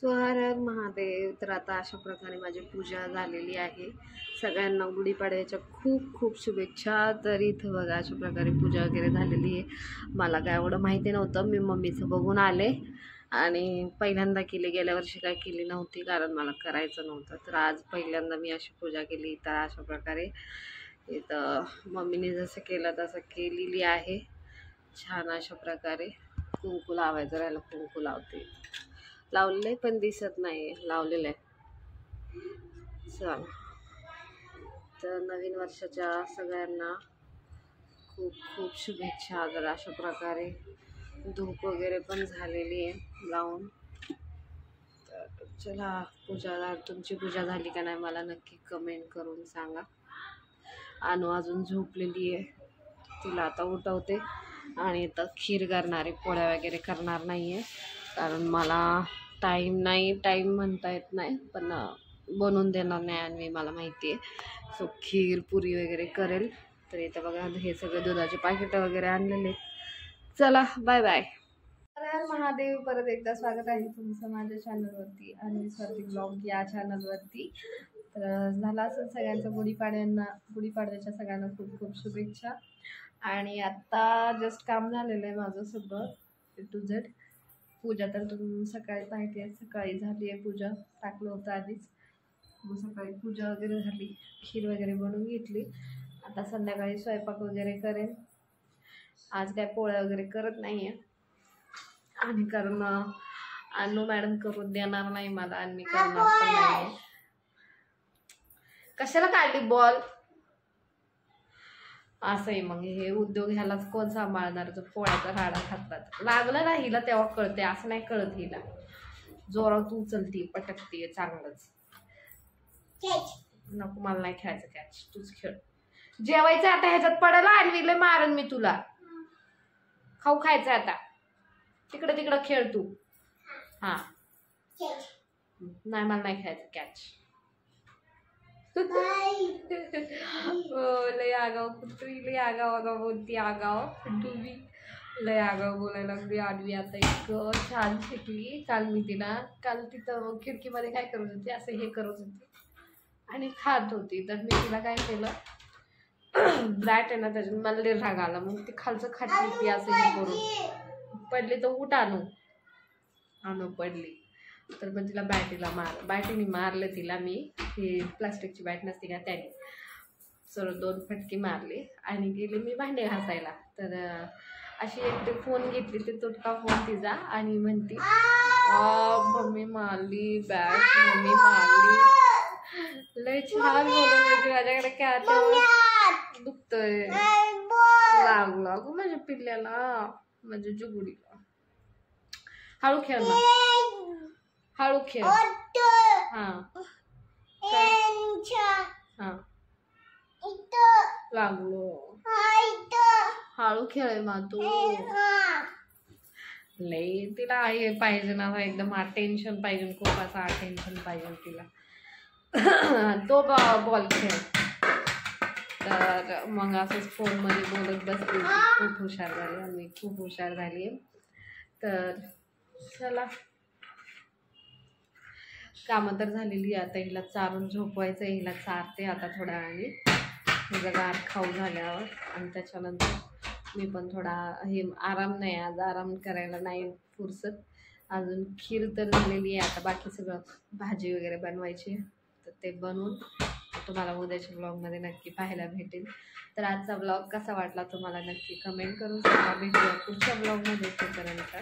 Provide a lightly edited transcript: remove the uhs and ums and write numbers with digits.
हर हर महादेव. तर आता अशा प्रकारे माझी पूजा झालेली आहे. सगळ्यांना गुढीपाडव्याच्या खूप खूप शुभेच्छा. तर इथं बघा अशा प्रकारे पूजा वगैरे झालेली आहे. मला काय एवढं माहिती नव्हतं, मी मम्मीचं बघून आले आणि पहिल्यांदा केली. गेल्या वर्षी काय केली नव्हती कारण मला करायचं नव्हतं. तर आज पहिल्यांदा मी अशी पूजा केली. तर अशा प्रकारे इथं मम्मीने जसं केलं तसं केलेली आहे. छान अशा प्रकारे कुंकू लावायचं राहिलं, कुंकू लावते. लावले पण दिसत नाही, लावलेलं आहे. चल, तर नवीन वर्षाच्या सगळ्यांना खूप खूप शुभेच्छा. तर अशा प्रकारे धूप वगैरे पण झालेली आहे लावून. तर चला, पूजा तुमची पूजा झाली का नाही मला नक्की कमेंट करून सांगा. अनु अजून झोपलेली आहे, तिला आता उठवते आणि इथं खीर करणारे, पोळ्या वगैरे करणार नाही आहे कारण मला टाईम नाही. टाईम म्हणता येत नाही पण बनवून देणार नाही आणि मला माहिती आहे. सो खीर पुरी वगैरे करेल. तर इथं बघा हे सगळे दुधाचे पाकिटं वगैरे आणलेले. चला, बाय बाय. हर महादेव. परत एकदा स्वागत आहे तुमचं माझ्या चॅनलवरती आणि स्वाती ब्लॉग या चॅनलवरती. तर झाला असं सगळ्यांचं गुढीपाडव्याच्या सगळ्यांना खूप खूप शुभेच्छा. आणि आत्ता जस्ट काम झालेलं आहे माझं सगळं A to Z. पूजा तर तुम्ही सकाळी माहिती आहे, सकाळी झाली आहे पूजा, टाकलं होतं आधीच. मग सकाळी पूजा वगैरे झाली, खीर वगैरे बनवून घेतली. आता संध्याकाळी स्वयंपाक वगैरे करेन. आज काय पोळ्या वगैरे करत नाही आहे आणि कारण अनु मॅडम करून देणार नाही मला आणि मी करणार पण नाही. कशाला काढली बॉल असंही. मग हे उद्योग ह्यालाच कोण सांभाळणार जो पोळ्याचा राडा खातात. लागलं ना हिला तेव्हा कळते, असं नाही कळत हिला. जोरात उचलती, पटकते चांगलंच. नको, मला नाही खेळायचं कॅच, तूच खेळ. जेवायचं आता, ह्याच्यात पडायला आणविले मारन मी तुला. खाऊ खायचं आता, तिकडं तिकडं खेळ तू. हा नाही, मला नाही खेळायचं कॅच. लय आगाव कुत्री, लय आगाव बोलती. आगाव तुम्ही लय आगाव बोलायला लागली. आडवी आता इतकं छान शिकली. काल तिथं खिडकीमध्ये काय करत होती, असं हे करत होती आणि खात होती. तर मी तिला काय केलं, ब्रॅट आहे ना त्याच्यात, मला लय राग आला. मग ती खालचं खाती ती असं हे करून पडली. तर उठ आणू पडली. तर मग तिला बॅटीने मारलं तिला मी. ही प्लास्टिकची बॅट नसते का, त्याने सर 2 फटके मारले आणि गेले मी भांडे घासायला. तर अशी एकटी फोन घेतली, ते तुटका फोन तिचा, आणि म्हणती मम्मी मारली बॅट, मम्मी मारली. लय छान बोलत होती माझ्याकडे. काय दुखतंय, लागला गो माझ्या पिल्ल्याला, माझ्या जुगुडीला. हळू खेळ ना, हळू खेळ. हा हा, लागलो. हळू खेळ मा तू. लय तिला हे पाहिजे ना एकदम टेन्शन पाहिजे, खूप असा टेन्शन पाहिजे तिला. तो बॉल खेळ. तर मग असंच फोनमध्ये बोलत बसली. खूप हुशार झाली आणि खूप हुशार झाली. तर चला, कामं तर झालेली. आता हिला चारून झोपवायचं. हिला चारते आता थोड्या वेळाने, माझा गार खाऊ झाल्यावर. आणि त्याच्यानंतर मी पण थोडा आराम नाही, आज आराम करायला नाही फुरसत. अजून खीर तर झालेली आहे, आता बाकी सगळं भाजी वगैरे बनवायची. तर ते बनवून तुम्हाला उद्याच्या ब्लॉगमध्ये नक्की पाहायला भेटेल. तर आजचा ब्लॉग कसा वाटला तुम्हाला नक्की कमेंट करून सांगा. भेटूया पुढच्या ब्लॉगमध्ये. तोपर्यंत